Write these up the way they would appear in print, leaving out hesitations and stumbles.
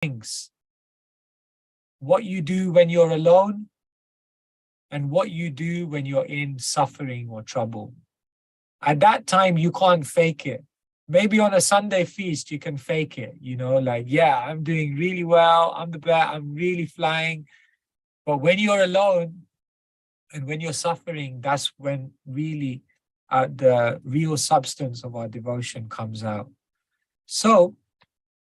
things. What you do when you're alone and what you do when you're in suffering or trouble. At that time, you can't fake it. Maybe on a Sunday feast, you can fake it, like, yeah, I'm doing really well. I'm the best. I'm really flying. But when you're alone and when you're suffering, that's when really the real substance of our devotion comes out. So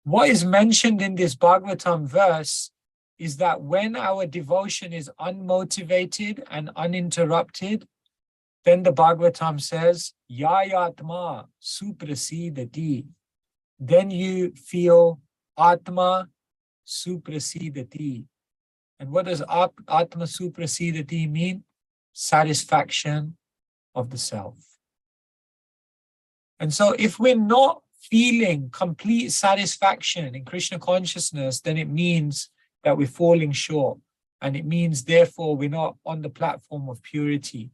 what is mentioned in this Bhagavatam verse is that when our devotion is unmotivated and uninterrupted, then the Bhagavatam says, Yayatma suprasidati. Then you feel Atma suprasidati. And what does Atma suprasidati mean? Satisfaction of the self. And so if we're not feeling complete satisfaction in Krishna consciousness, then it means that we're falling short. And it means, therefore, we're not on the platform of purity.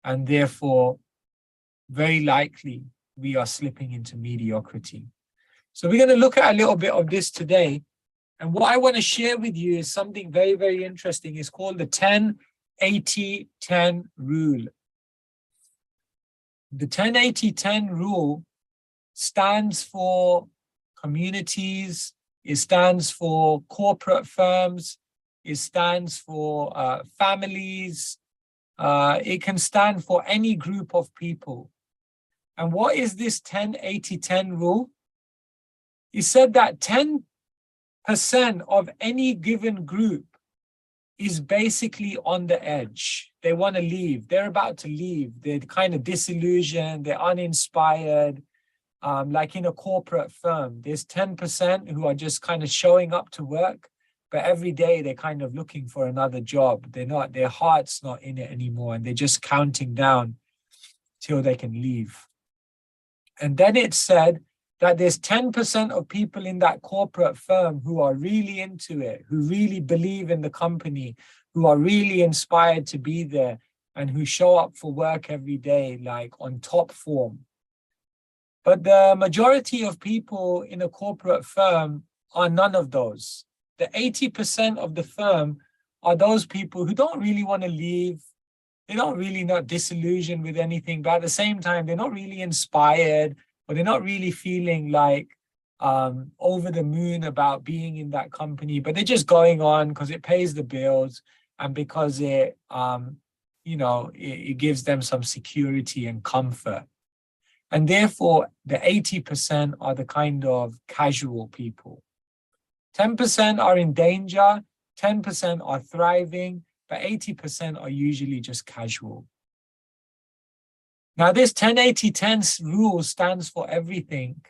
And therefore, very likely, we are slipping into mediocrity. So we're going to look at a little bit of this today. And what I want to share with you is something very, very interesting. It's called the 10-80-10 rule. The 10-80-10 rule stands for communities, it stands for corporate firms, it stands for families, it can stand for any group of people. And what is this 10-80-10 rule? It said that 10% of any given group is basically on the edge. They want to leave. They're about to leave. They're kind of disillusioned. They're uninspired. Like in a corporate firm, there's 10% who are just kind of showing up to work, but every day they're kind of looking for another job. Their heart's not in it anymore, and they're just counting down till they can leave. And then it said that there's 10% of people in that corporate firm who are really into it, who really believe in the company, who are really inspired to be there, and who show up for work every day, like on top form. But the majority of people in a corporate firm are none of those. The 80% of the firm are those people who don't really want to leave. They're not really not disillusioned with anything, but at the same time, they're not really inspired, or they're not really feeling like over the moon about being in that company, but they're just going on because it pays the bills and because it gives them some security and comfort. And therefore, the 80% are the kind of casual people. 10% are in danger, 10% are thriving, but 80% are usually just casual. Now, this 10-80-10 rule stands for everything.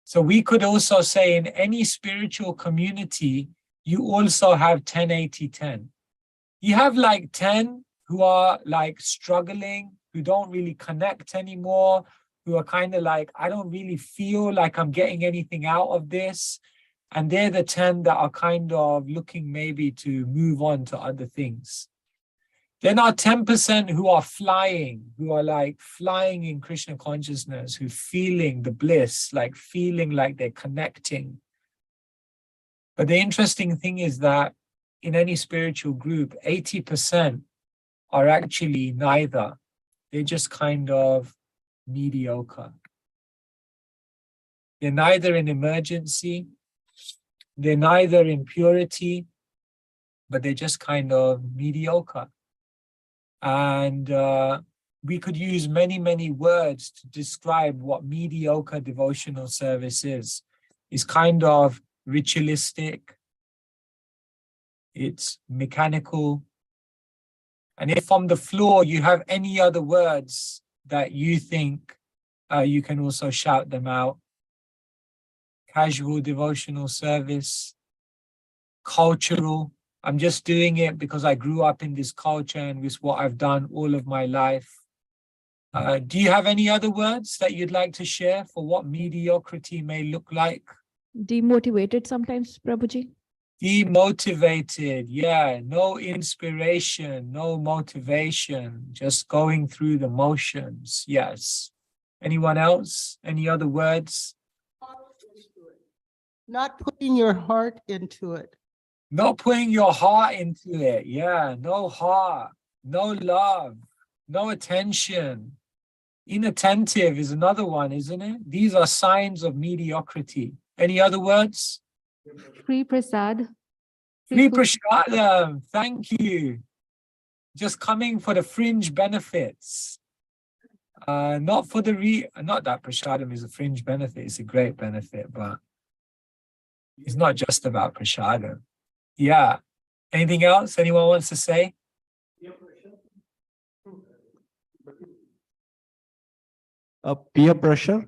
So we could also say in any spiritual community, you also have 10-80-10. You have like 10 who are like struggling, who don't really connect anymore, who are kind of like, I don't really feel like I'm getting anything out of this. And they're the 10 that are kind of looking maybe to move on to other things. Then are 10% who are flying, who are like flying in Krishna consciousness, who feeling the bliss, like feeling like they're connecting. But the interesting thing is that in any spiritual group, 80% are actually neither. They're just kind of mediocre. They're neither in emergency, they're neither in purity, but they're just kind of mediocre. And we could use many, many words to describe what mediocre devotional service is. It's kind of ritualistic, it's mechanical. And if from the floor you have any other words that you think, you can also shout them out. Casual devotional service, cultural. I'm just doing it because I grew up in this culture and it's what I've done all of my life. Do you have any other words that you'd like to share for what mediocrity may look like? Demotivated sometimes, Prabhuji. Demotivated, yeah. No inspiration, no motivation, just going through the motions. Yes. Anyone else? Any other words? Not putting your heart into it. Not putting your heart into it. Yeah, no heart, no love, no attention. Inattentive is another one, isn't it? These are signs of mediocrity. Any other words? Free prasad. Free prasadam. Thank you. Just coming for the fringe benefits. Not for the not that prasadam is a fringe benefit, it's a great benefit, but it's not just about prasadam. Yeah. Anything else anyone wants to say? Peer pressure.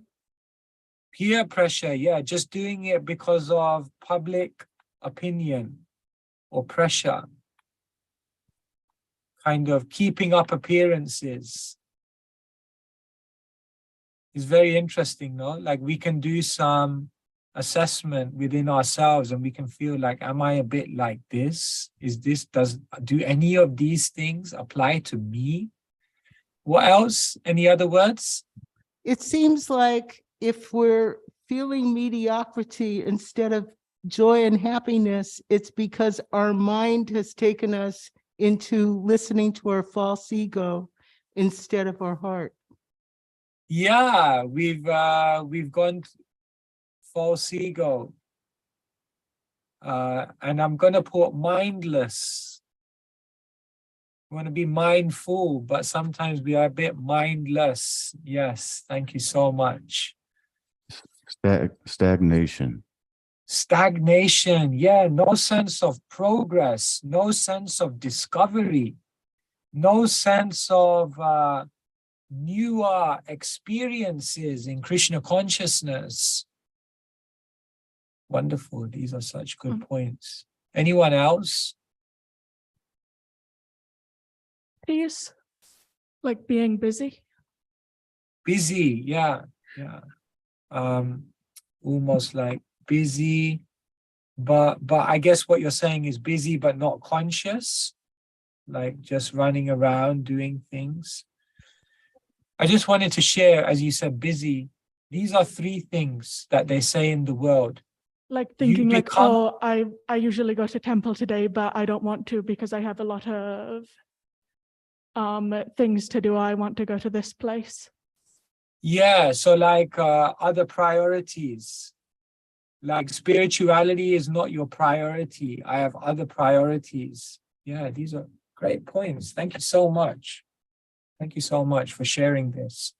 Peer pressure, yeah, just doing it because of public opinion or pressure. Kind of keeping up appearances. It's very interesting, no? Like we can do some assessment within ourselves and we can feel like, am I a bit like this? Do any of these things apply to me? What else? Any other words? It seems like if we're feeling mediocrity instead of joy and happiness, it's because our mind has taken us into listening to our false ego instead of our heart. Yeah, we've gone false ego. And I'm gonna put mindless. We want to be mindful, but sometimes we are a bit mindless. Yes, thank you so much. Stagnation. Stagnation, yeah, no sense of progress, no sense of discovery, no sense of newer experiences in Krishna consciousness. Wonderful, these are such good points. Anyone else? Peace, like being busy. Busy, yeah. Almost like busy, but I guess what you're saying is busy but not conscious, like just running around doing things. I just wanted to share, as you said, busy. These are three things that they say in the world. Like thinking like, oh, I usually go to temple today, but I don't want to because I have a lot of things to do. I want to go to this place. Yeah, so like other priorities. Like spirituality is not your priority. I have other priorities. Yeah, these are great points. Thank you so much. Thank you so much for sharing this.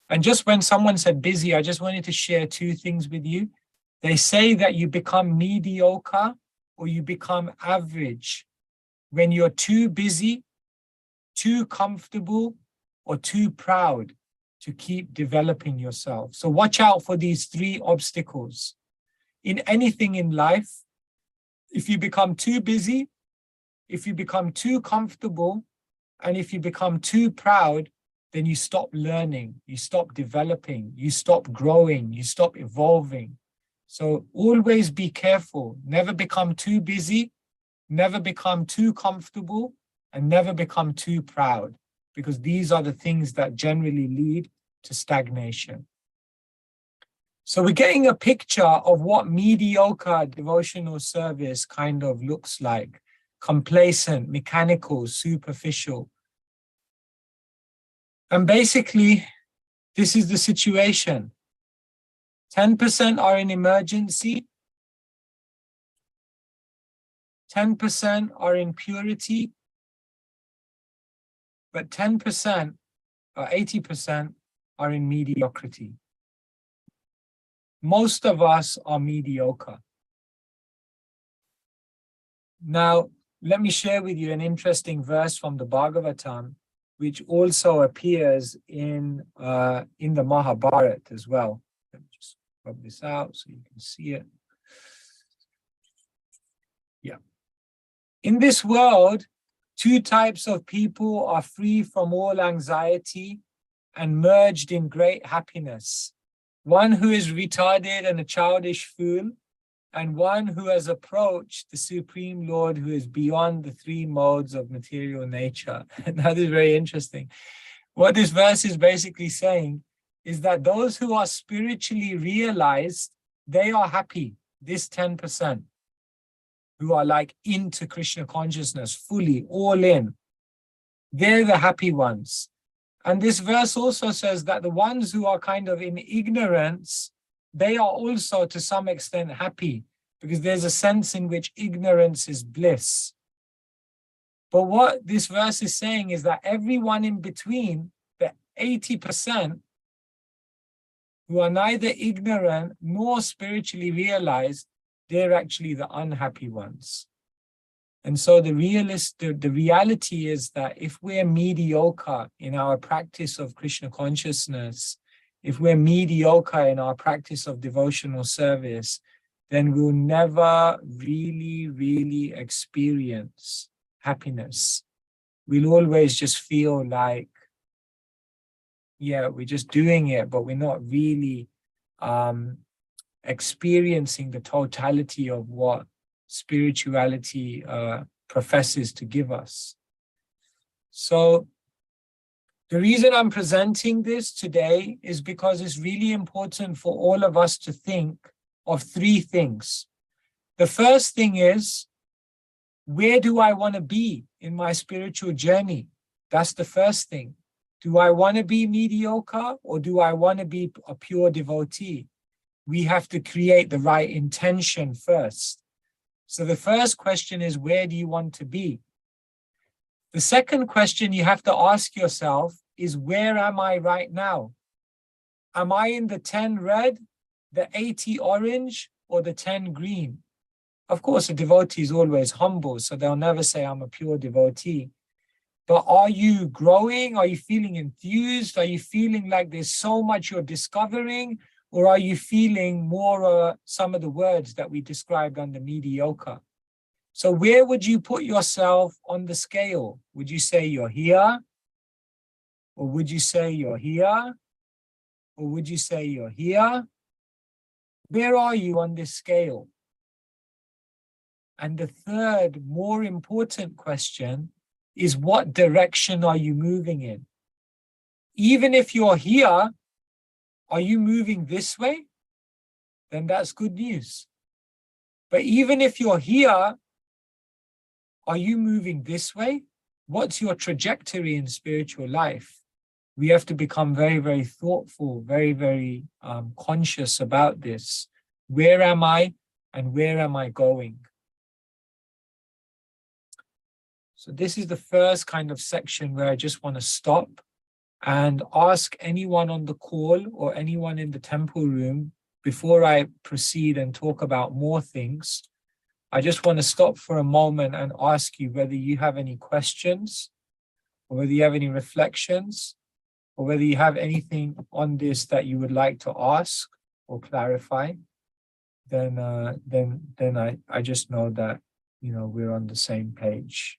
And just when someone said busy, I just wanted to share two things with you. They say that you become mediocre or you become average when you're too busy, too comfortable, or too proud to keep developing yourself. So watch out for these three obstacles. In anything in life, if you become too busy, if you become too comfortable, and if you become too proud, then you stop learning, you stop developing, you stop growing, you stop evolving. So always be careful. Never become too busy, never become too comfortable, and never become too proud, because these are the things that generally lead to stagnation. So we're getting a picture of what mediocre devotional service kind of looks like. Complacent, mechanical, superficial. And basically, this is the situation. 10% are in emergency. 10% are in purity. But 10% or 80% are in mediocrity. Most of us are mediocre. Now, let me share with you an interesting verse from the Bhagavatam, which also appears in the Mahabharata as well. Let me just rub this out so you can see it. Yeah. In this world, two types of people are free from all anxiety and merged in great happiness. One who is retarded and a childish fool, and one who has approached the Supreme Lord who is beyond the three modes of material nature. That is very interesting. What this verse is basically saying is that those who are spiritually realized, they are happy. this 10%, who are like into Krishna consciousness, fully, all in, they're the happy ones. And this verse also says that the ones who are kind of in ignorance, they are also to some extent happy, because there's a sense in which ignorance is bliss. But what this verse is saying is that everyone in between, the 80%, who are neither ignorant nor spiritually realized, they're actually the unhappy ones. And so the reality is that if we're mediocre in our practice of Krishna consciousness, if we're mediocre in our practice of devotional service, then we'll never really experience happiness. We'll always just feel like, yeah, we're just doing it, but we're not really experiencing the totality of what spirituality professes to give us. So the reason I'm presenting this today is because it's really important for all of us to think of three things. The first thing is, where do I want to be in my spiritual journey? That's the first thing. Do I want to be mediocre, or do I want to be a pure devotee? We have to create the right intention first. So the first question is, where do you want to be? The second question you have to ask yourself is, where am I right now? Am I in the 10 red, the 80 orange, or the 10 green? Of course, a devotee is always humble, so they'll never say, I'm a pure devotee. But are you growing? Are you feeling enthused? Are you feeling like there's so much you're discovering? Or are you feeling more some of the words that we described under mediocre? So where would you put yourself on the scale? Would you say you're here? Or would you say you're here? Or would you say you're here? Where are you on this scale? And the third, more important question is, what direction are you moving in? Even if you're here, are you moving this way? Then that's good news. But even if you're here, are you moving this way? What's your trajectory in spiritual life? We have to become very thoughtful, very conscious about this. Where am I and where am I going? So this is the first kind of section where I just want to stop and ask anyone on the call or anyone in the temple room, before I proceed and talk about more things, I just want to stop for a moment and ask you whether you have any questions, or whether you have any reflections, or whether you have anything on this that you would like to ask or clarify. Then I just know that, you know, we're on the same page.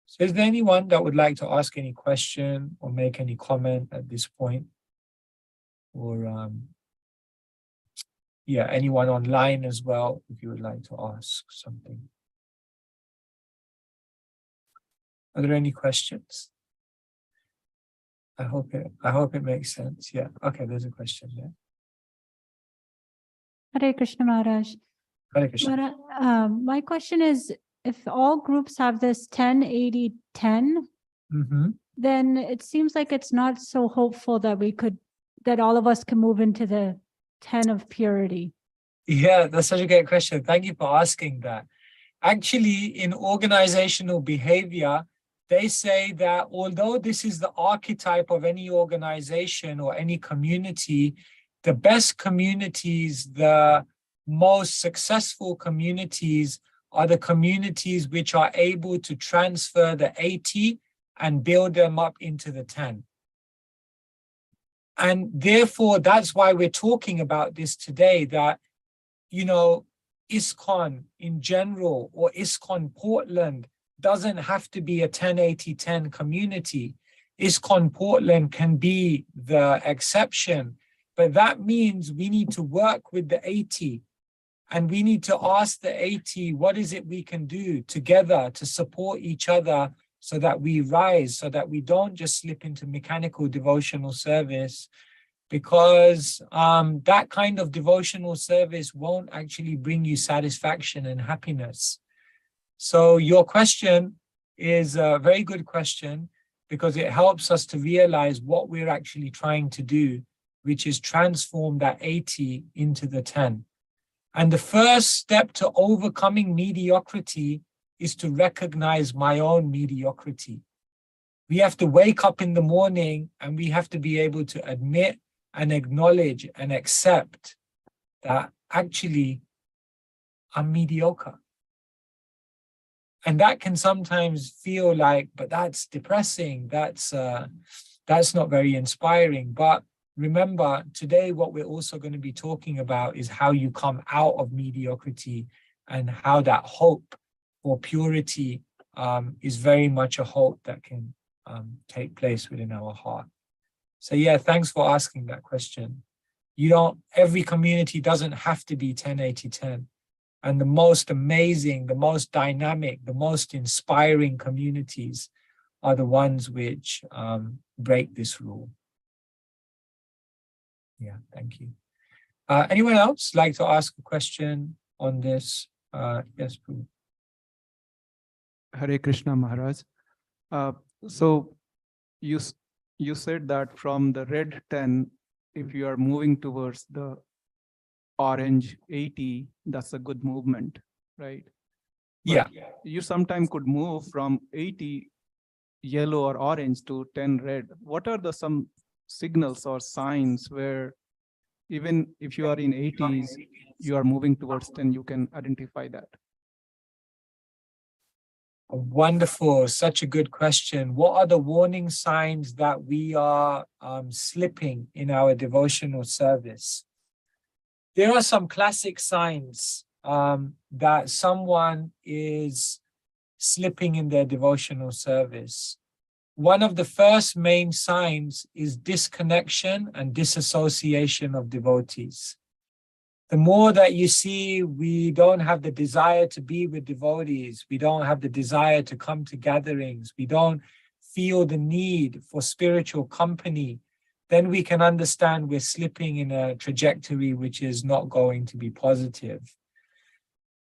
So is there anyone that would like to ask any question or make any comment at this point? Or yeah, anyone online as well, if you would like to ask something. Are there any questions? I hope it makes sense. Yeah. Okay, there's a question there. Hare Krishna Maharaj. Hare Krishna. My question is, if all groups have this 10-80-10, then it seems like it's not so hopeful that all of us can move into the 10 of purity. Yeah, that's such a great question. Thank you for asking that. Actually, in organizational behavior, they say that although this is the archetype of any organization or any community, the best communities, the most successful communities are the communities which are able to transfer the 80 and build them up into the 10. And therefore, that's why we're talking about this today, that, you know, ISKCON in general or ISKCON Portland doesn't have to be a 10-80-10 community. ISKCON Portland can be the exception, but that means we need to work with the 80 and we need to ask the 80, what is it we can do together to support each other so that we rise, so that we don't just slip into mechanical devotional service, because that kind of devotional service won't actually bring you satisfaction and happiness. So your question is a very good question, because it helps us to realize what we're actually trying to do, which is transform that 80 into the 10. And the first step to overcoming mediocrity is to recognize my own mediocrity. We have to wake up in the morning and we have to be able to admit and acknowledge and accept that actually I'm mediocre. And that can sometimes feel like, but that's depressing. That's not very inspiring. But remember, today what we're also going to be talking about is how you come out of mediocrity, and how that hope for purity is very much a hope that can take place within our heart. So yeah, thanks for asking that question. Every community doesn't have to be 10-80-10. And the most amazing, the most dynamic, the most inspiring communities are the ones which break this rule. Yeah, thank you. Anyone else like to ask a question on this? Yes, please. Hare Krishna, Maharaj. So you said that from the red 10, if you are moving towards the orange 80, that's a good movement, right? But Yeah. you sometimes could move from 80 yellow or orange to 10 red. What are some signals or signs where even if you are in 80s, you are moving towards 10, you can identify that? Wonderful, such a good question. What are the warning signs that we are slipping in our devotional service? There are some classic signs that someone is slipping in their devotional service. One of the first main signs is disconnection and disassociation of devotees. The more that you see, we don't have the desire to be with devotees. We don't have the desire to come to gatherings. We don't feel the need for spiritual company. Then we can understand we're slipping in a trajectory which is not going to be positive.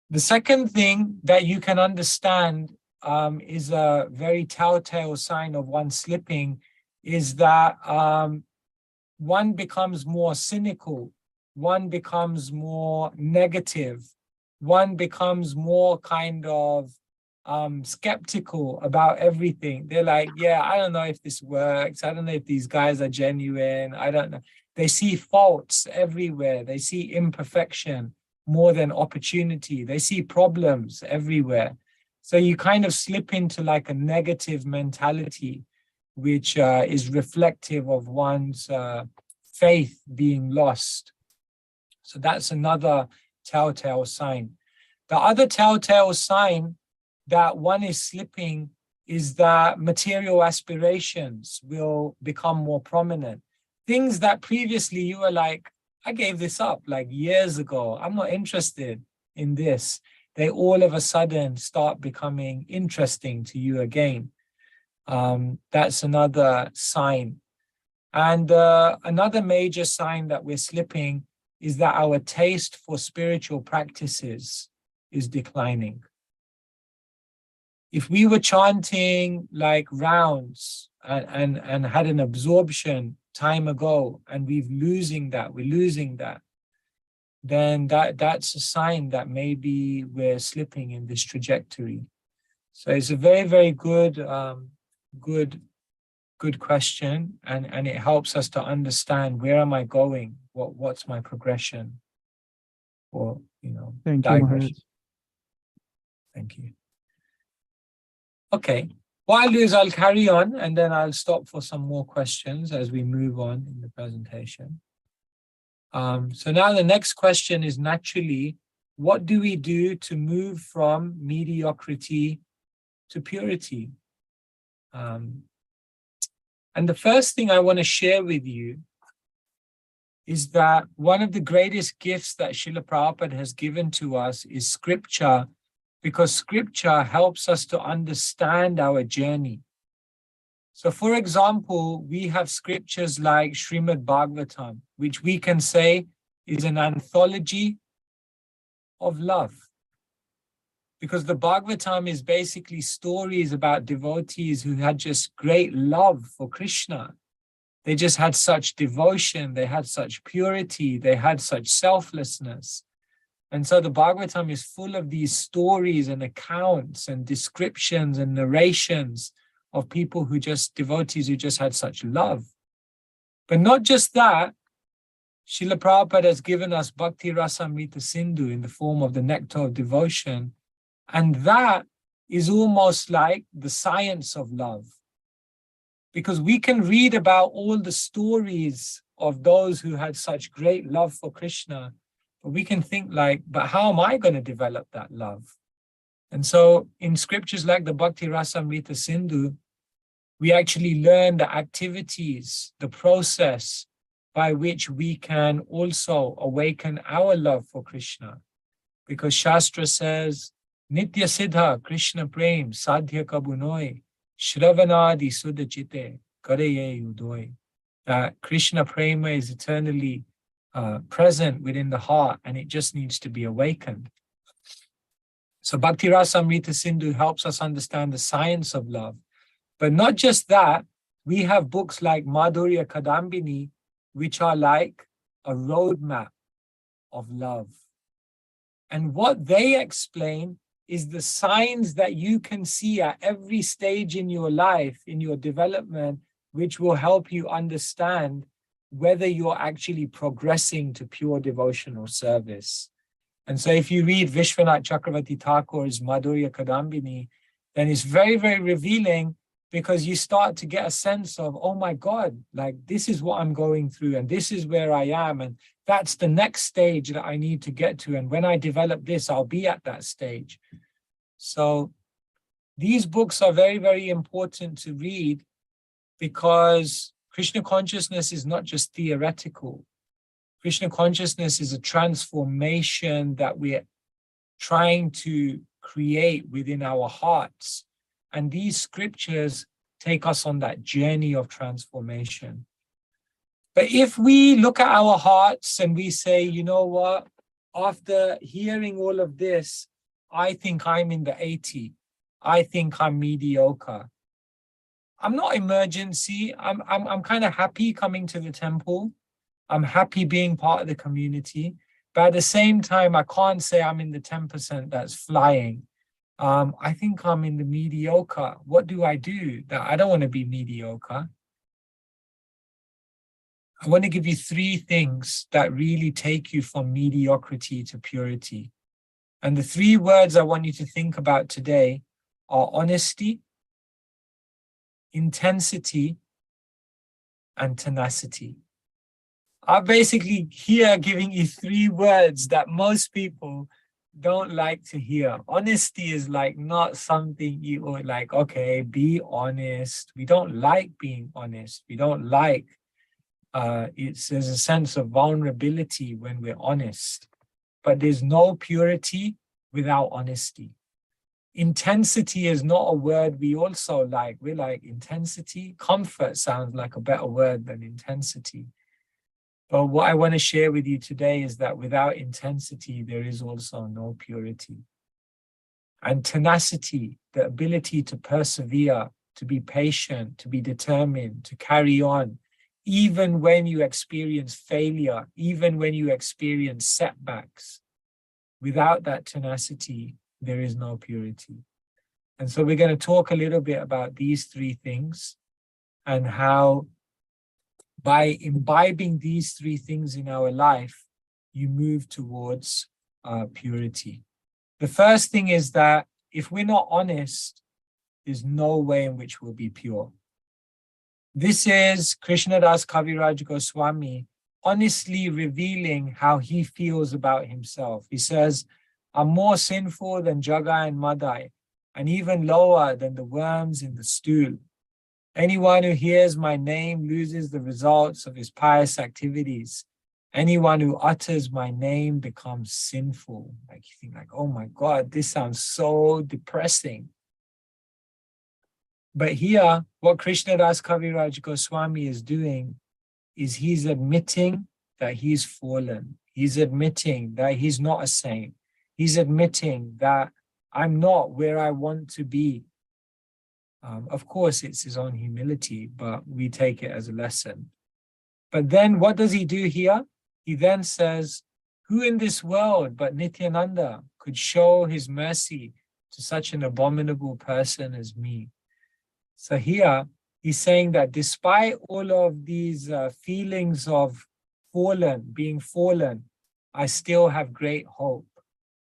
The second thing that you can understand is a very telltale sign of one slipping, is that one becomes more cynical, one becomes more negative, one becomes more kind of skeptical about everything. They're like, yeah, I don't know if this works. I don't know if these guys are genuine. I don't know. They see faults everywhere. They see imperfection more than opportunity. They see problems everywhere. So you kind of slip into like a negative mentality, which is reflective of one's faith being lost. So that's another telltale sign. The other telltale sign that one is slipping is that material aspirations will become more prominent. Things that previously you were like, I gave this up like years ago. I'm not interested in this. They all of a sudden start becoming interesting to you again. That's another sign. And another major sign that we're slipping is that our taste for spiritual practices is declining. If we were chanting like rounds and had an absorption time ago, and we're losing that, then that's a sign that maybe we're slipping in this trajectory. So it's a very, very good question, and it helps us to understand, where am I going? What's my progression? Or, Thank you, Maharaj. Thank you. Okay, what I'll do is I'll carry on, and then I'll stop for some more questions as we move on in the presentation. So now the next question is naturally, what do we do to move from mediocrity to purity? And the first thing I want to share with you is that one of the greatest gifts that Srila Prabhupada has given to us is scripture, because scripture helps us to understand our journey. So for example, we have scriptures like Srimad Bhagavatam, which we can say is an anthology of love. Because the Bhagavatam is basically stories about devotees who had just great love for Krishna. They just had such devotion, they had such purity, they had such selflessness. And so the Bhagavatam is full of these stories and accounts and descriptions and narrations of people who just, devotees who just had such love. But not just that, Srila Prabhupada has given us Bhakti Rasamrita Sindhu in the form of the nectar of devotion. And that is almost like the science of love. Because we can read about all the stories of those who had such great love for Krishna, but we can think like, but how am I going to develop that love? And so in scriptures like the Bhakti Rasamrita Sindhu, we actually learn the activities, the process by which we can also awaken our love for Krishna. Because Shastra says, Nitya Siddha Krishna Prem Sadhya Kabunoi Shravanadi Sudachite Kareye Udoy. That Krishna Prema is eternally present within the heart and it just needs to be awakened. So Bhakti Rasamrita Sindhu helps us understand the science of love. But not just that, we have books like Madhurya Kadambini, which are like a roadmap of love. And what they explain is the signs that you can see at every stage in your life, in your development, which will help you understand whether you're actually progressing to pure devotional service. And so if you read Vishwanath Chakravarti Thakur's Madhurya Kadambini, then it's very, very revealing, because you start to get a sense of, oh my God, like this is what I'm going through and this is where I am. And that's the next stage that I need to get to. And when I develop this, I'll be at that stage. So these books are very, very important to read, because Krishna consciousness is not just theoretical. Krishna consciousness is a transformation that we're trying to create within our hearts. And these scriptures take us on that journey of transformation. But if we look at our hearts and we say, you know what, after hearing all of this, I think I'm in the 80. I think I'm mediocre. I'm not emergency. I'm kind of happy coming to the temple. I'm happy being part of the community. But at the same time, I can't say I'm in the 10% that's flying. I think I'm in the mediocre. What do? I don't want to be mediocre. I want to give you 3 things that really take you from mediocrity to purity. And the 3 words I want you to think about today are honesty, intensity, and tenacity. I'm basically here giving you 3 words that most people don't like to hear. Honesty is like not something you would like, okay, be honest. We don't like being honest. We don't like, there's a sense of vulnerability when we're honest. But there's no purity without honesty. Intensity is not a word we also like. We like intensity. Comfort sounds like a better word than intensity. But what I want to share with you today is that without intensity, there is also no purity. And tenacity, the ability to persevere, to be patient, to be determined, to carry on, even when you experience failure, even when you experience setbacks. Without that tenacity, there is no purity. And so we're going to talk a little bit about these 3 things and how by imbibing these 3 things in our life, you move towards purity. The first thing is that if we're not honest, there's no way in which we'll be pure. This is Krishnadas Kaviraj Goswami honestly revealing how he feels about himself. He says, I'm more sinful than Jaga and Madai, and even lower than the worms in the stool. Anyone who hears my name loses the results of his pious activities. Anyone who utters my name becomes sinful. Like you think like, oh my God, this sounds so depressing. But here, what Krishnadas Kaviraj Goswami is doing is he's admitting that he's fallen. He's admitting that he's not a saint. He's admitting that I'm not where I want to be. Of course, it's his own humility, but we take it as a lesson. But then what does he do here? He then says, who in this world but Nityananda could show his mercy to such an abominable person as me? So here, he's saying that despite all of these feelings of being fallen, I still have great hope.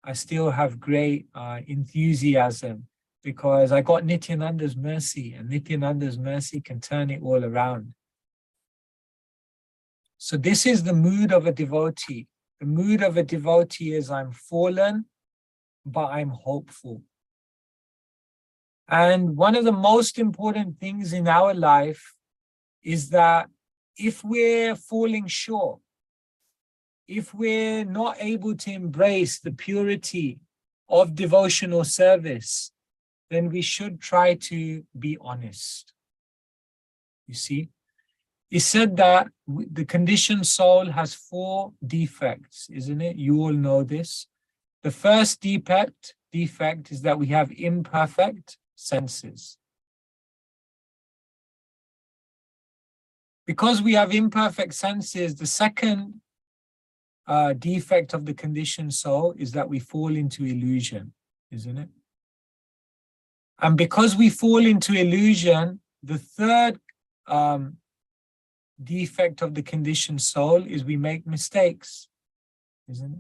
I still have great enthusiasm because I got Nityananda's mercy, and Nityananda's mercy can turn it all around. So this is the mood of a devotee. The mood of a devotee is I'm fallen, but I'm hopeful. And one of the most important things in our life is that if we're falling short, if we're not able to embrace the purity of devotional service, then we should try to be honest. You see, it's said that the conditioned soul has 4 defects, isn't it? You all know this. The first defect is that we have imperfect senses. Because we have imperfect senses, the second defect of the conditioned soul is that we fall into illusion, isn't it? And because we fall into illusion, the third defect of the conditioned soul is we make mistakes, isn't it?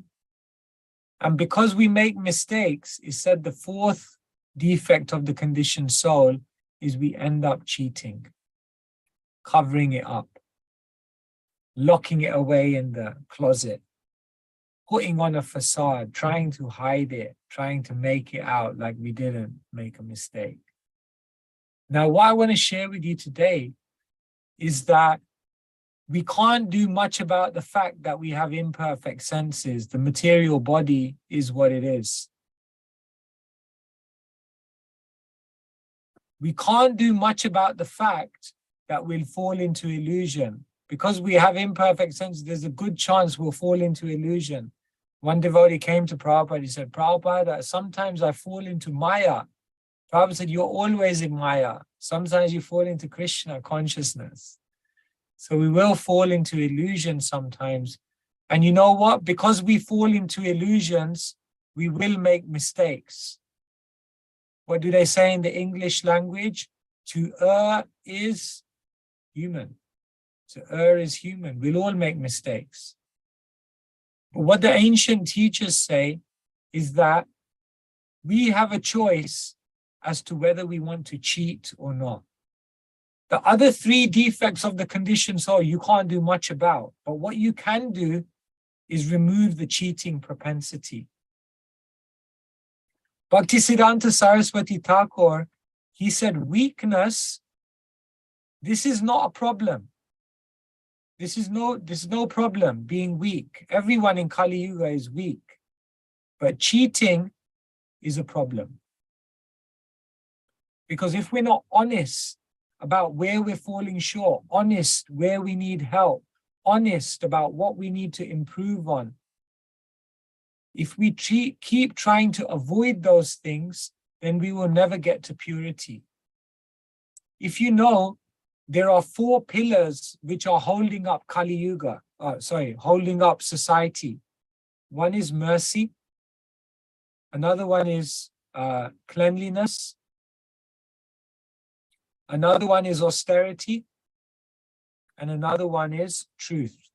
And because we make mistakes, it's said the 4th defect of the conditioned soul is we end up cheating, covering it up, locking it away in the closet, putting on a facade, trying to hide it, trying to make it out like we didn't make a mistake. Now, what I want to share with you today is that we can't do much about the fact that we have imperfect senses. The material body is what it is. We can't do much about the fact that we'll fall into illusion. Because we have imperfect senses, there's a good chance we'll fall into illusion. One devotee came to Prabhupada, he said, Prabhupada, sometimes I fall into Maya. Prabhupada said, you're always in Maya. Sometimes you fall into Krishna consciousness. So we will fall into illusion sometimes. And you know what? Because we fall into illusions, we will make mistakes. What do they say in the English language? To err is human. To err is human. We'll all make mistakes. But what the ancient teachers say is that we have a choice as to whether we want to cheat or not. The other 3 defects of the conditioned soul you can't do much about. But what you can do is remove the cheating propensity. Bhaktisiddhanta Saraswati Thakur, he said, weakness, this is not a problem. This is no problem being weak. Everyone in Kali Yuga is weak. But cheating is a problem. Because if we're not honest about where we're falling short, honest where we need help, honest about what we need to improve on, if we keep trying to avoid those things, then we will never get to purity. If you know, there are 4 pillars which are holding up Kali Yuga, holding up society. One is mercy. Another one is cleanliness. Another one is austerity. And another one is truth.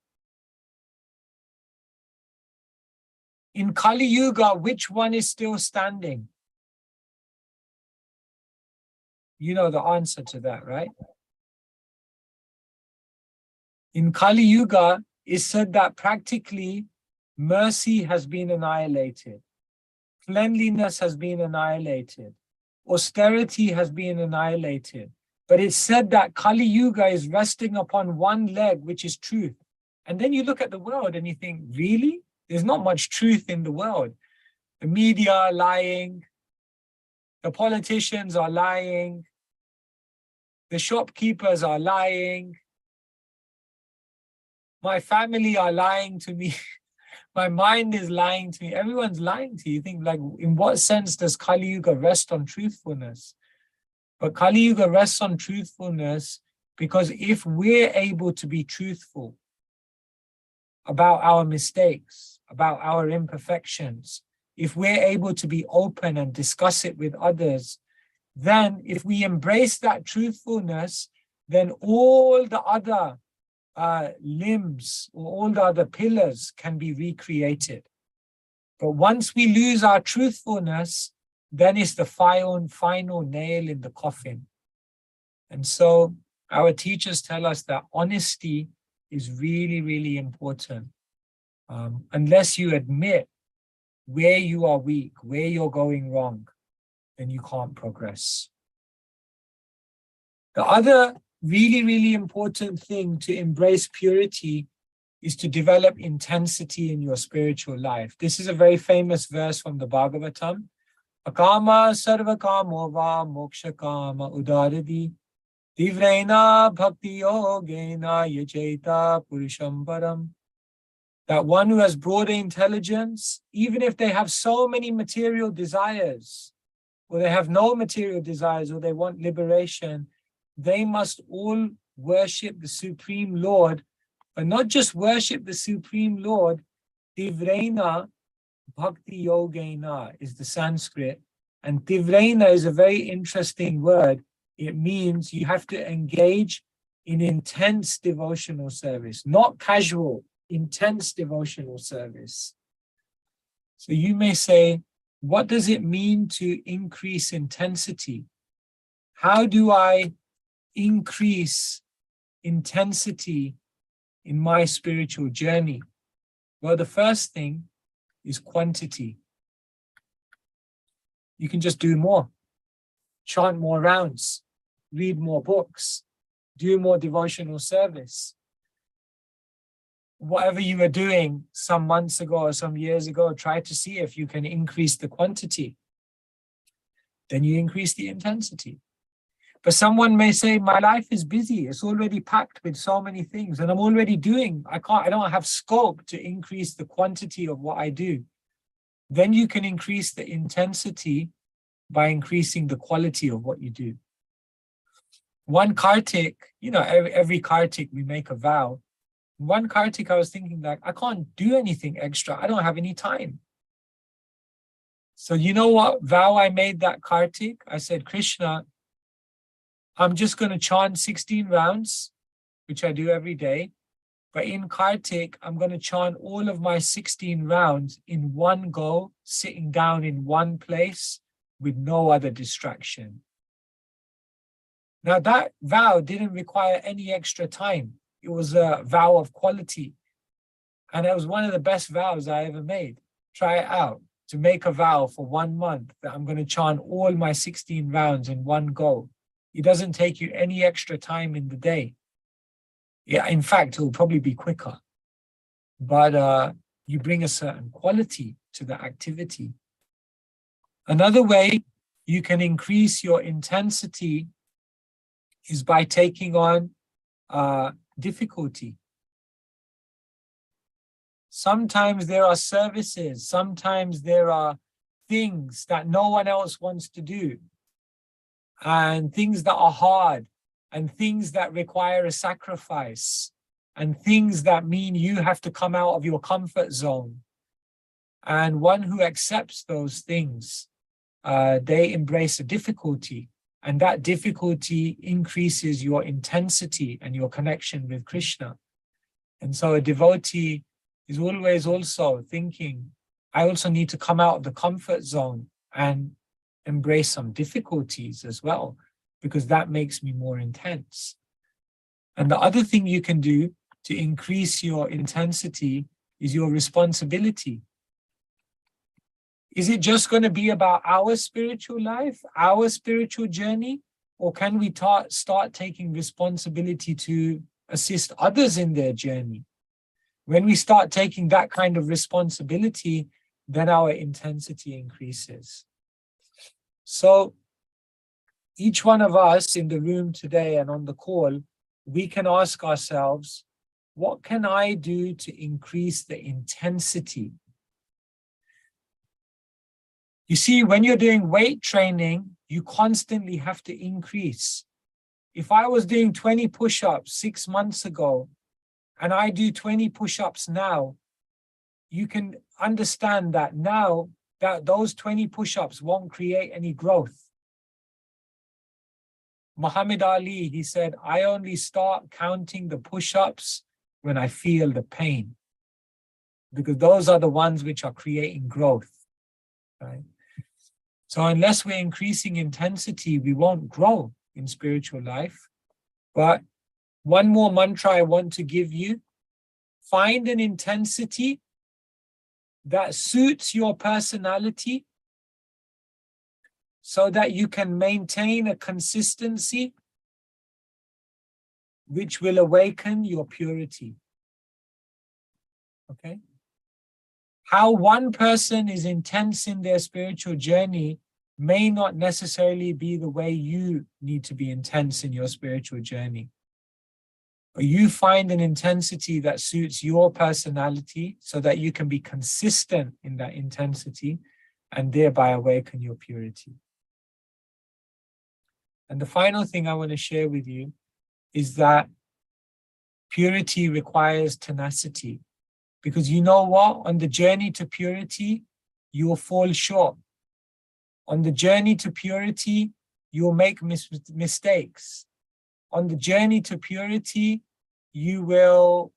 In Kali Yuga, which one is still standing? You know the answer to that, right? In Kali Yuga, it's said that practically mercy has been annihilated. Cleanliness has been annihilated. Austerity has been annihilated. But it's said that Kali Yuga is resting upon one leg, which is truth. And then you look at the world and you think, really? There's not much truth in the world. The media are lying. The politicians are lying. The shopkeepers are lying. My family are lying to me. My mind is lying to me. Everyone's lying to you. You think, like, in what sense does Kali Yuga rest on truthfulness? But Kali Yuga rests on truthfulness because if we're able to be truthful about our mistakes, about our imperfections, if we're able to be open and discuss it with others, then if we embrace that truthfulness, then all the other limbs or all the other pillars can be recreated. But once we lose our truthfulness, then it's the final nail in the coffin. And so our teachers tell us that honesty is really, really important. Unless you admit where you are weak, where you're going wrong, then you can't progress. The other really, really important thing to embrace purity is to develop intensity in your spiritual life. This is a very famous verse from the Bhagavatam. Akama sarva kamo va moksha kama udaradi divrena bhakti yogena yacheta purusham param. That one who has broader intelligence, even if they have so many material desires, or they have no material desires, or they want liberation, they must all worship the Supreme Lord, but not just worship the Supreme Lord. Divrena bhakti yogena is the Sanskrit, and divrena is a very interesting word. It means you have to engage in intense devotional service, not casual, intense devotional service. So you may say, what does it mean to increase intensity? How do I increase intensity in my spiritual journey? Well, the first thing is quantity. You can just do more, chant more rounds, read more books, do more devotional service. Whatever you were doing some months ago or some years ago, try to see if you can increase the quantity. Then you increase the intensity. But someone may say, my life is busy. It's already packed with so many things and I'm already doing, I don't have scope to increase the quantity of what I do. Then you can increase the intensity by increasing the quality of what you do. One Kartik, every Kartik we make a vow. One Kartik I was thinking, like, I can't do anything extra. I don't have any time. So you know what vow I made that Kartik? I said, Krishna, I'm just going to chant 16 rounds, which I do every day. But in Kartik, I'm going to chant all of my 16 rounds in one go, sitting down in one place with no other distraction. Now that vow didn't require any extra time. It was a vow of quality. And it was one of the best vows I ever made. Try it out, to make a vow for 1 month that I'm going to chant all my 16 rounds in one go. It doesn't take you any extra time in the day. Yeah, in fact, it will probably be quicker. But you bring a certain quality to the activity. Another way you can increase your intensity is by taking on difficulty. Sometimes there are services, sometimes there are things that no one else wants to do, and things that are hard, and things that require a sacrifice, and things that mean you have to come out of your comfort zone. And one who accepts those things, they embrace a difficulty, and that difficulty increases your intensity and your connection with Krishna. And so a devotee is always also thinking, I also need to come out of the comfort zone and embrace some difficulties as well, because that makes me more intense. And the other thing you can do to increase your intensity is your responsibility. Is it just going to be about our spiritual life, our spiritual journey, or can we start taking responsibility to assist others in their journey? When we start taking that kind of responsibility, then our intensity increases. So each one of us in the room today and on the call, we can ask ourselves, what can I do to increase the intensity? You see, when you're doing weight training, you constantly have to increase. If I was doing 20 push-ups 6 months ago, and I do 20 push-ups now, you can understand that now that those 20 push-ups won't create any growth. Muhammad Ali, he said, I only start counting the push-ups when I feel the pain, because those are the ones which are creating growth, right? So unless we're increasing intensity, we won't grow in spiritual life. But one more mantra I want to give you: find an intensity that suits your personality so that you can maintain a consistency which will awaken your purity. Okay? How one person is intense in their spiritual journey may not necessarily be the way you need to be intense in your spiritual journey. But you find an intensity that suits your personality so that you can be consistent in that intensity and thereby awaken your purity. And the final thing I want to share with you is that purity requires tenacity. Because you know what? On the journey to purity, you will fall short. On the journey to purity, you will make mistakes. On the journey to purity, you will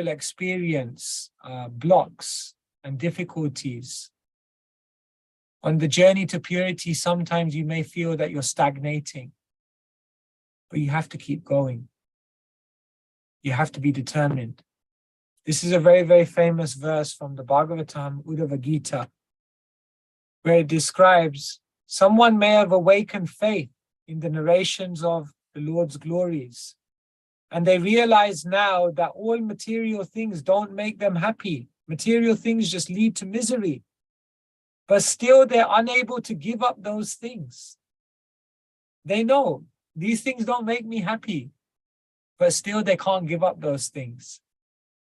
experience blocks and difficulties. On the journey to purity, sometimes you may feel that you're stagnating, but you have to keep going. You have to be determined. This is a very, very famous verse from the Bhagavatam, Uddhava Gita, where it describes someone may have awakened faith in the narrations of the Lord's glories, and they realize now that all material things don't make them happy. Material things just lead to misery. But still they're unable to give up those things. They know these things don't make me happy, but still they can't give up those things.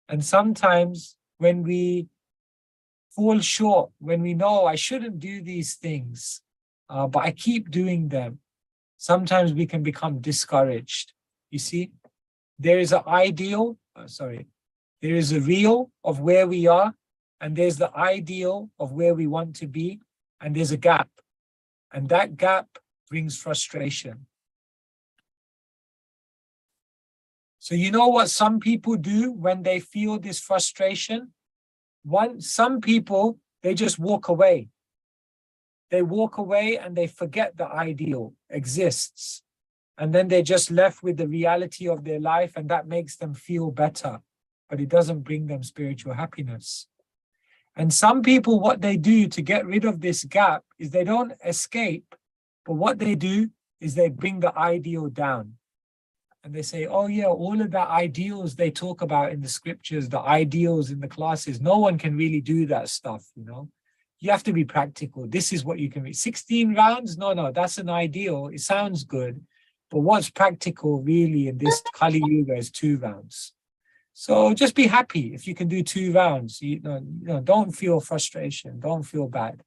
And sometimes when we fall short, when we know I shouldn't do these things, but I keep doing them, sometimes we can become discouraged. You see, there is an ideal, there is a real of where we are, and there's the ideal of where we want to be, and there's a gap. And that gap brings frustration. So you know what some people do when they feel this frustration? Some people, they just walk away. They walk away and they forget the ideal exists. And then they're just left with the reality of their life, and that makes them feel better, but it doesn't bring them spiritual happiness. And some people, what they do to get rid of this gap is they don't escape, but what they do is they bring the ideal down. And they say, oh yeah, all of the ideals they talk about in the scriptures, the ideals in the classes, no one can really do that stuff, you know. You have to be practical. This is what you can read. 16 rounds? No, that's an ideal. It sounds good. But what's practical really in this Kali Yuga is 2 rounds. So just be happy if you can do 2 rounds. You know, don't feel frustration. Don't feel bad.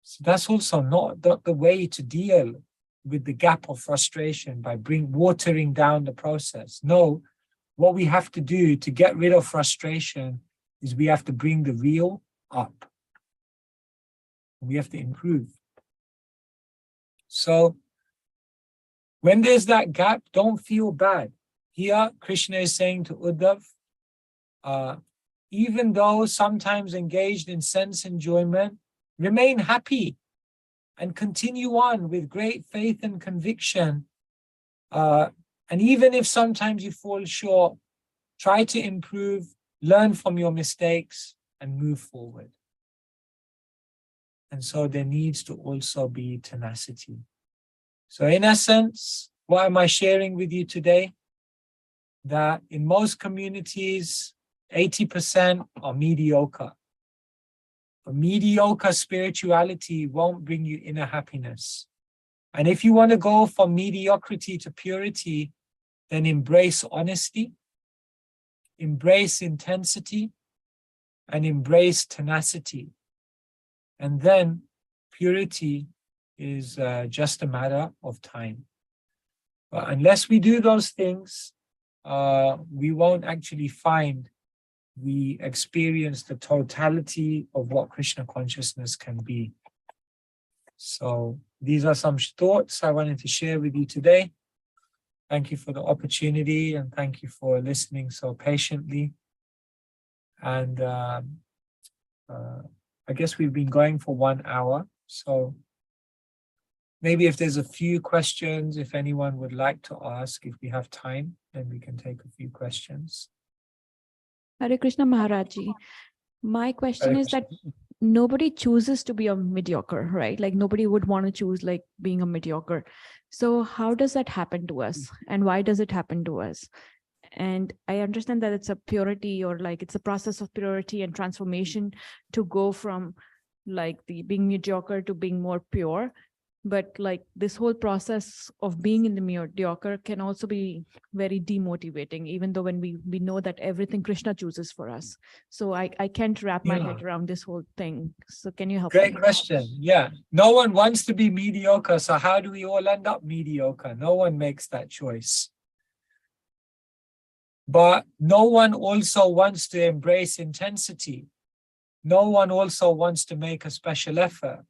So that's also not the way to deal with the gap of frustration, by watering down the process. No, what we have to do to get rid of frustration is we have to bring the real up. We have to improve. So when there's that gap, don't feel bad. Here, Krishna is saying to Uddhav, even though sometimes engaged in sense enjoyment, remain happy and continue on with great faith and conviction. And even if sometimes you fall short, try to improve, learn from your mistakes, and move forward. And so there needs to also be tenacity. So in essence, what am I sharing with you today? That in most communities, 80% are mediocre. But mediocre spirituality won't bring you inner happiness. And if you want to go from mediocrity to purity, then embrace honesty, embrace intensity, and embrace tenacity. And then purity is just a matter of time. But unless we do those things, we won't actually find we experience the totality of what Krishna consciousness can be. So these are some thoughts I wanted to share with you today. Thank you for the opportunity and thank you for listening so patiently. And I guess we've been going for 1 hour. So maybe if there's a few questions, if anyone would like to ask, if we have time, then we can take a few questions. Hare Krishna Maharaji. My question Hare is that Krishna. nobody chooses to be a mediocre, right? Like nobody would want to choose like being a mediocre. So how does that happen to us? And why does it happen to us? And I understand that it's a purity or like it's a process of purity and transformation to go from like the being mediocre to being more pure. But like this whole process of being in the mediocre can also be very demotivating, even though when we know that everything Krishna chooses for us. So I can't wrap my head around this whole thing. So can you help Great me? question. Yeah. No one wants to be mediocre. So how do we all end up mediocre? No one makes that choice. But no one also wants to embrace intensity. No one also wants to make a special effort.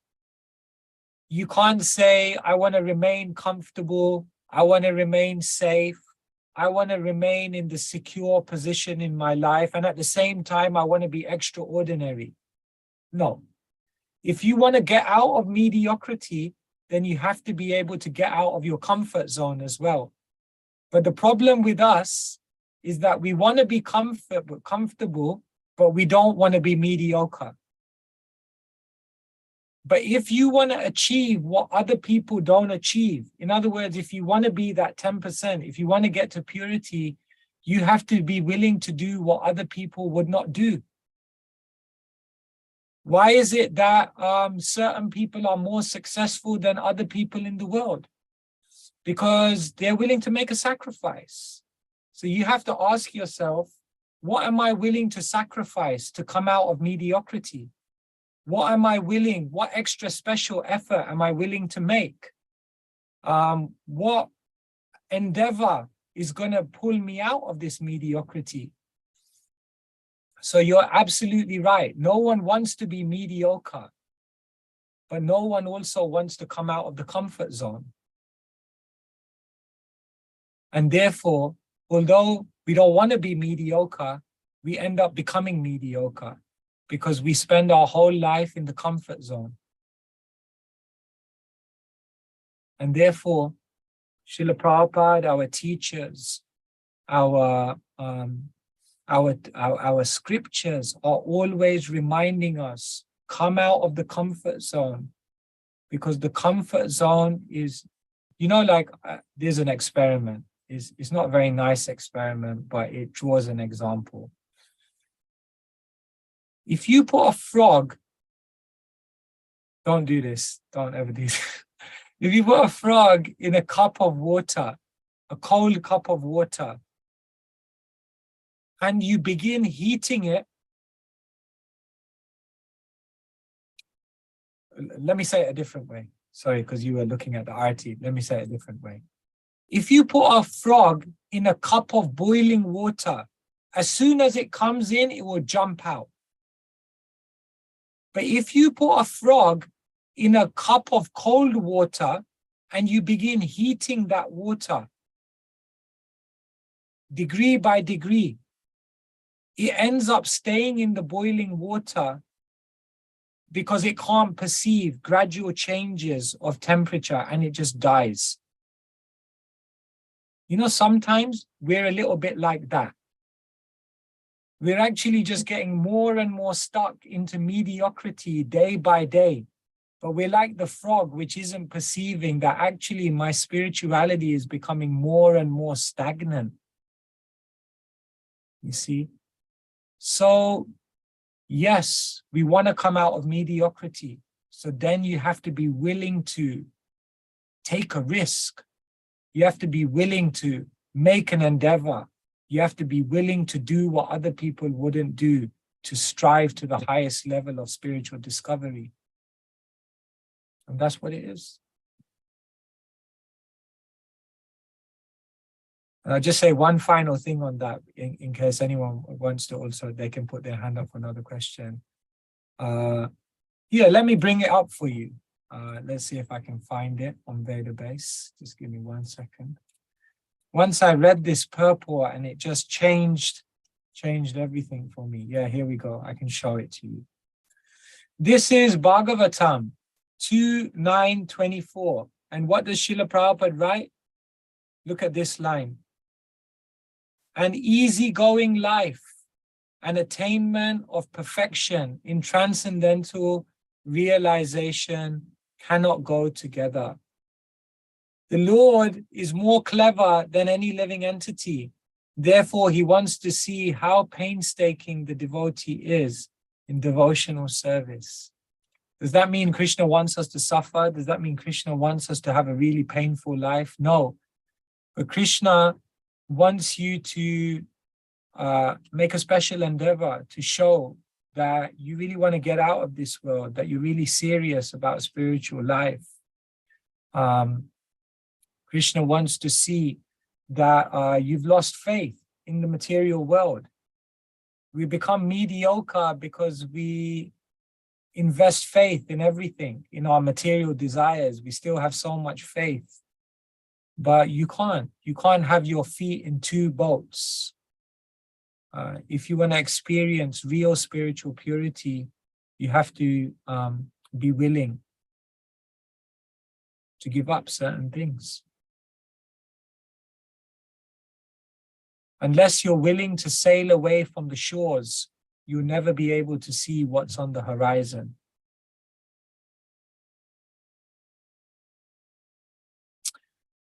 You can't say, I want to remain comfortable. I want to remain safe. I want to remain in the secure position in my life. And at the same time, I want to be extraordinary. No. If you want to get out of mediocrity, then you have to be able to get out of your comfort zone as well. But the problem with us is that we want to be comfortable, but we don't want to be mediocre. But if you want to achieve what other people don't achieve, in other words, if you want to be that 10%, if you want to get to purity, you have to be willing to do what other people would not do. Why is it that certain people are more successful than other people in the world? Because they're willing to make a sacrifice. So you have to ask yourself, what am I willing to sacrifice to come out of mediocrity? What am I willing, what extra special effort am I willing to make? What endeavor is going to pull me out of this mediocrity? So you're absolutely right. No one wants to be mediocre, but no one also wants to come out of the comfort zone. And therefore, although we don't want to be mediocre, we end up becoming mediocre because we spend our whole life in the comfort zone. And therefore, Srila Prabhupada, our teachers, our scriptures are always reminding us, come out of the comfort zone, because the comfort zone is, you know, like there's an experiment. It's not a very nice experiment, but it draws an example. If you put a frog, don't do this, don't ever do this. If you put a frog in a cup of water, a cold cup of water, and you begin heating it, let me say it a different way. Sorry, because you were looking at the arti. Let me say it a different way. If you put a frog in a cup of boiling water, as soon as it comes in, it will jump out. But if you put a frog in a cup of cold water and you begin heating that water, degree by degree, it ends up staying in the boiling water because it can't perceive gradual changes of temperature and it just dies. You know, sometimes we're a little bit like that. We're actually just getting more and more stuck into mediocrity day by day. But we're like the frog, which isn't perceiving that actually my spirituality is becoming more and more stagnant. You see? So Yes, we want to come out of mediocrity. So then you have to be willing to take a risk. You have to be willing to make an endeavor. You have to be willing to do what other people wouldn't do, to strive to the highest level of spiritual discovery. And that's what it is. And I'll just say one final thing on that, in case anyone wants to also, they can put their hand up for another question. Yeah, let me bring it up for you. Let's see if I can find it on database. Just give me 1 second. Once I read this purport and it just changed everything for me. Yeah, here we go. I can show it to you. This is Bhagavatam 2:9-24. And what does Srila Prabhupada write? Look at this line. An easygoing life, an attainment of perfection in transcendental realization cannot go together. The Lord is more clever than any living entity. Therefore, he wants to see how painstaking the devotee is in devotional service. Does that mean Krishna wants us to suffer? Does that mean Krishna wants us to have a really painful life? No. But Krishna wants you to make a special endeavor to show that you really want to get out of this world, that you're really serious about spiritual life. Krishna wants to see that you've lost faith in the material world. We become mediocre because we invest faith in everything, in our material desires. We still have so much faith. But you can't have your feet in two boats. If you want to experience real spiritual purity, you have to be willing to give up certain things. Unless you're willing to sail away from the shores, you'll never be able to see what's on the horizon.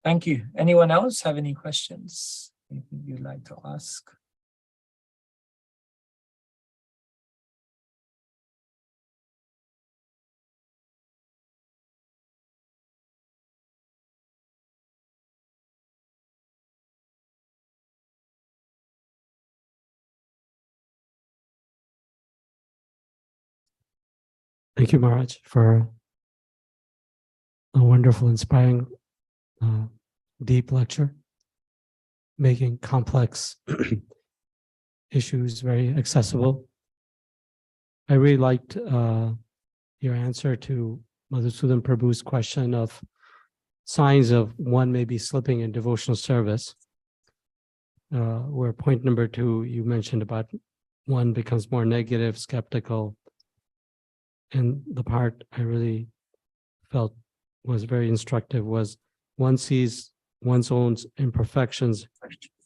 Thank you. Anyone else have any questions? Anything you'd like to ask? Thank you, Maharaj, for a wonderful, inspiring, deep lecture, making complex issues very accessible. I really liked your answer to Madhusudan Prabhu's question of signs of one may be slipping in devotional service, where point number 2, you mentioned about one becomes more negative, skeptical. And the part I really felt was very instructive was one sees one's own imperfections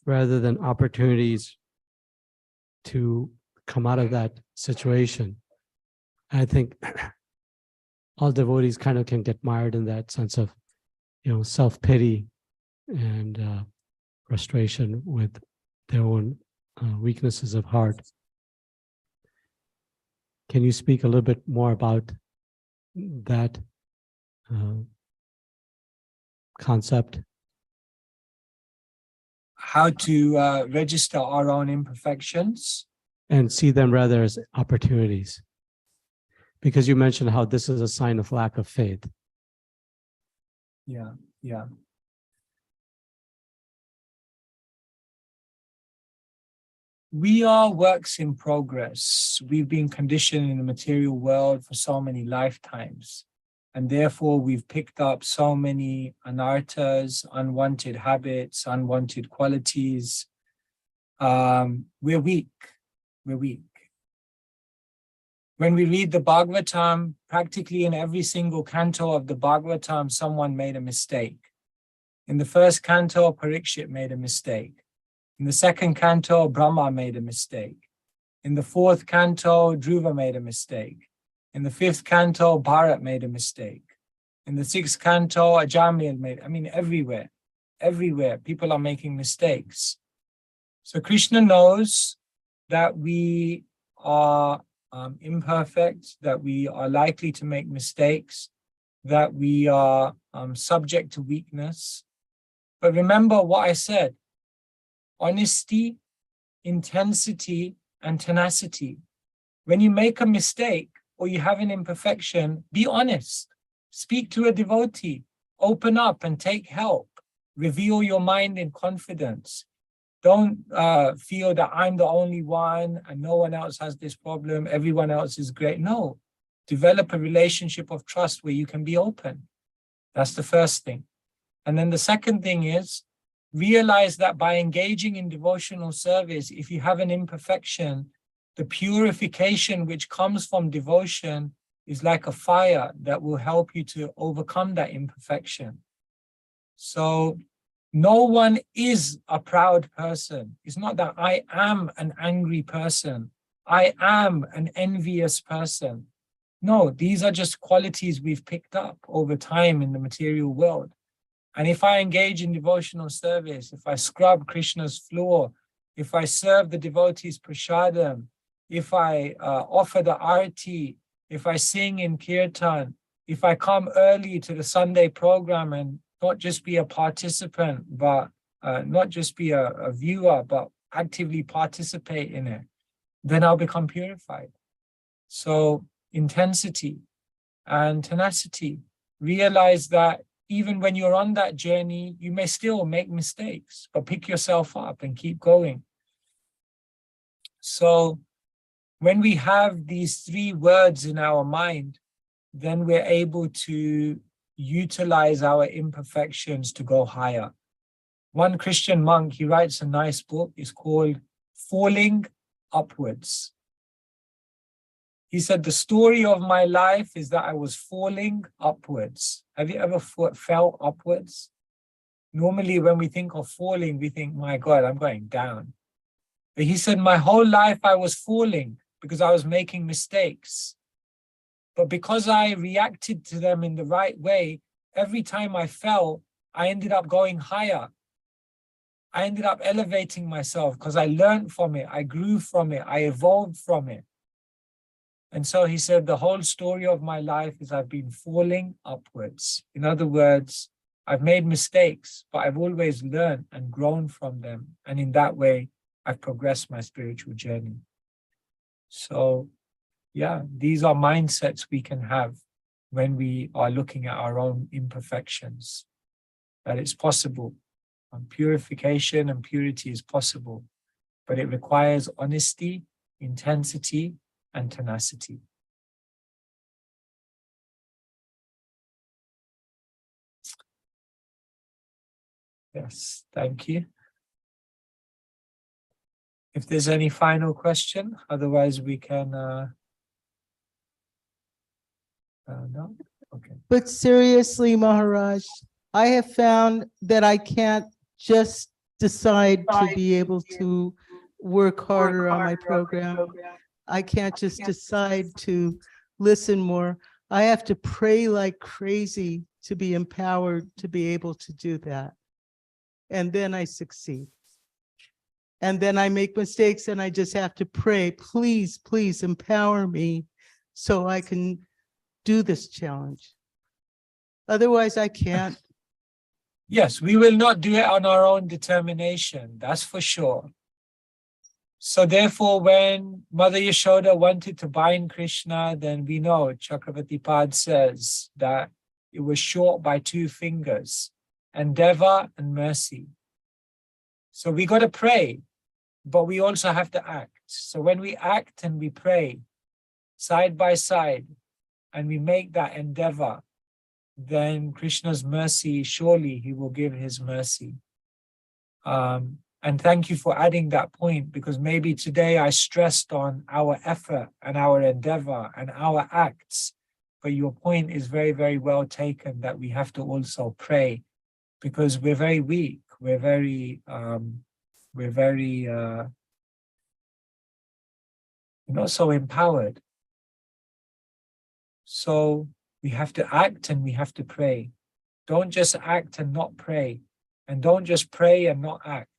rather than opportunities to come out of that situation. I think all devotees kind of can get mired in that sense of, self-pity and frustration with their own weaknesses of heart. Can you speak a little bit more about that concept? How to register our own imperfections? And see them rather as opportunities. Because you mentioned how this is a sign of lack of faith. Yeah. We are works in progress. We've been conditioned in the material world for so many lifetimes. And therefore, we've picked up so many anarthas, unwanted habits, unwanted qualities. We're weak. When we read the Bhagavatam, practically in every single canto of the Bhagavatam, someone made a mistake. In the first canto, Parikshit made a mistake. In the second canto, Brahma made a mistake. In the fourth canto, Dhruva made a mistake. In the fifth canto, Bharat made a mistake. In the sixth canto, Ajamil everywhere, people are making mistakes. So Krishna knows that we are imperfect, that we are likely to make mistakes, that we are subject to weakness. But remember what I said: honesty, intensity, and tenacity. When you make a mistake or you have an imperfection, be honest. Speak to a devotee. Open up and take help. Reveal your mind in confidence. Don't feel that I'm the only one and no one else has this problem, everyone else is great. No, develop a relationship of trust where you can be open. That's the first thing. And then the second thing is, realize that by engaging in devotional service, if you have an imperfection, the purification which comes from devotion is like a fire that will help you to overcome that imperfection. So no one is a proud person. It's not that I am an angry person. I am an envious person. No, these are just qualities we've picked up over time in the material world. And if I engage in devotional service, if I scrub Krishna's floor, if I serve the devotees prasadam, if I offer the arati, if I sing in kirtan, if I come early to the Sunday program and not just be a participant, but not just be a viewer, but actively participate in it, then I'll become purified. So intensity and tenacity. Realize that even when you're on that journey, you may still make mistakes, but pick yourself up and keep going. So when we have these three words in our mind, then we're able to utilize our imperfections to go higher. One Christian monk, he writes a nice book. It's called Falling Upwards. He said, the story of my life is that I was falling upwards. Have you ever fell upwards? Normally, when we think of falling, we think, my God, I'm going down. But he said, my whole life I was falling because I was making mistakes. But because I reacted to them in the right way, every time I fell, I ended up going higher. I ended up elevating myself because I learned from it. I grew from it. I evolved from it. And so he said, the whole story of my life is I've been falling upwards. In other words, I've made mistakes, but I've always learned and grown from them. And in that way, I've progressed my spiritual journey. So, yeah, these are mindsets we can have when we are looking at our own imperfections, that it's possible. And purification and purity is possible, but it requires honesty, intensity, and tenacity. Yes, thank you. If there's any final question, otherwise we can. No? Okay. But seriously, Maharaj, I have found that I can't just decide to be able to work harder on my program. I can't just decide to listen more. I have to pray like crazy to be empowered to be able to do that. And then I succeed. And then I make mistakes and I just have to pray, please, please empower me so I can do this challenge. Otherwise, I can't. Yes, we will not do it on our own determination, that's for sure. So therefore, when Mother Yashoda wanted to bind Krishna, then we know Chakravarti Pad says that it was short by 2 fingers, endeavor and mercy. So we got to pray, but we also have to act. So when we act and we pray side by side and we make that endeavor, then Krishna's mercy, surely he will give his mercy. And thank you for adding that point, because maybe today I stressed on our effort and our endeavor and our acts, but your point is very, very well taken that we have to also pray, because we're very weak. We're not so empowered. So we have to act and we have to pray. Don't just act and not pray. And don't just pray and not act.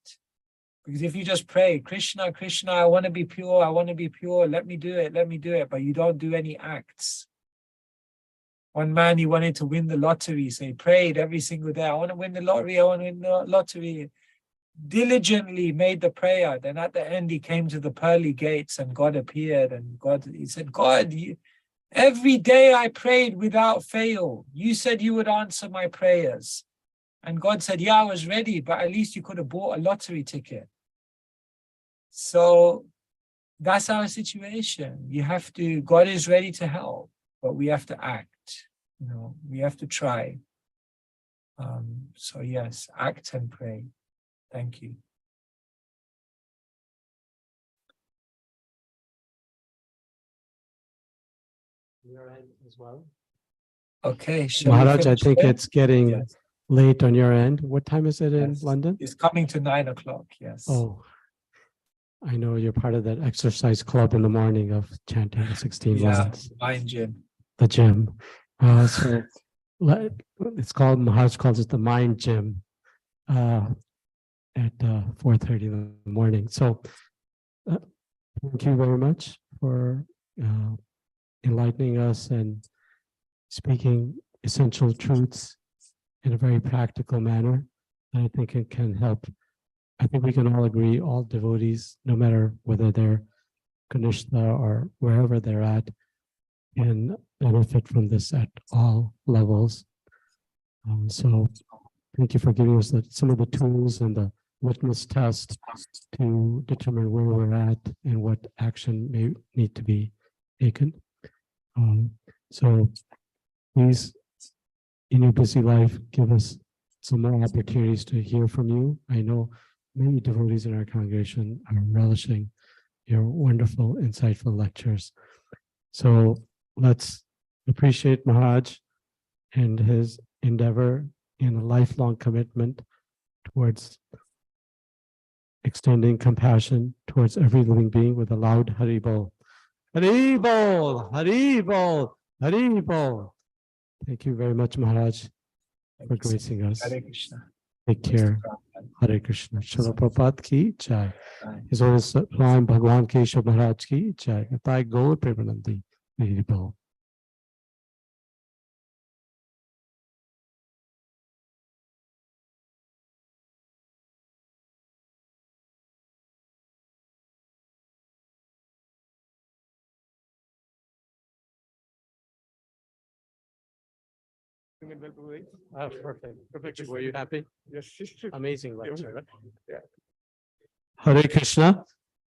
Because if you just pray, Krishna, Krishna, I want to be pure, I want to be pure, let me do it, but you don't do any acts. One man, he wanted to win the lottery, so he prayed every single day, I want to win the lottery, I want to win the lottery. Diligently made the prayer. Then at the end, he came to the pearly gates and God appeared, and he said, God, every day I prayed without fail. You said you would answer my prayers. And God said, yeah, I was ready, but at least you could have bought a lottery ticket. So that's our situation. God is ready to help, but we have to act, we have to try. So yes, act and pray. Thank you. Your end as well. Okay. shall we Maharaj, I finish think there? it's getting Yes. late on your end. What time is it in Yes. London? It's coming to 9 o'clock. Yes. Oh, I know you're part of that exercise club in the morning of chanting the 16 yeah. lines. Mind gym. The gym. So it's called, Maharaj calls it the mind gym at 4:30 in the morning. So thank you very much for enlightening us and speaking essential truths in a very practical manner. And I think it can help. I think we can all agree, all devotees, no matter whether they're Kanishta or wherever they're at, can benefit from this at all levels. So thank you for giving us some of the tools and the litmus test to determine where we're at and what action may need to be taken. So please, in your busy life, give us some more opportunities to hear from you. I know many devotees in our congregation are relishing your wonderful, insightful lectures. So let's appreciate Maharaj and his endeavor in a lifelong commitment towards extending compassion towards every living being with a loud Hari Bol. Hari Bol, Hari Bol, Hari Bol. Thank you very much, Maharaj, for gracing us. Hare Krishna. Take care. Hare Krishna. Srila Prabhupada ki jai. His Holy Svayam Bhagavan Keshava Maharaj ki jai. Nitai Gaur Premanandi. Hari Bol. Perfect. Were you happy? Yes. Amazing lecture. Right? Yeah. Hare Krishna.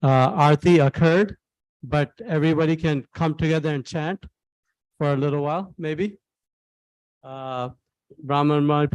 Aarti occurred, but everybody can come together and chant for a little while, maybe. Brahman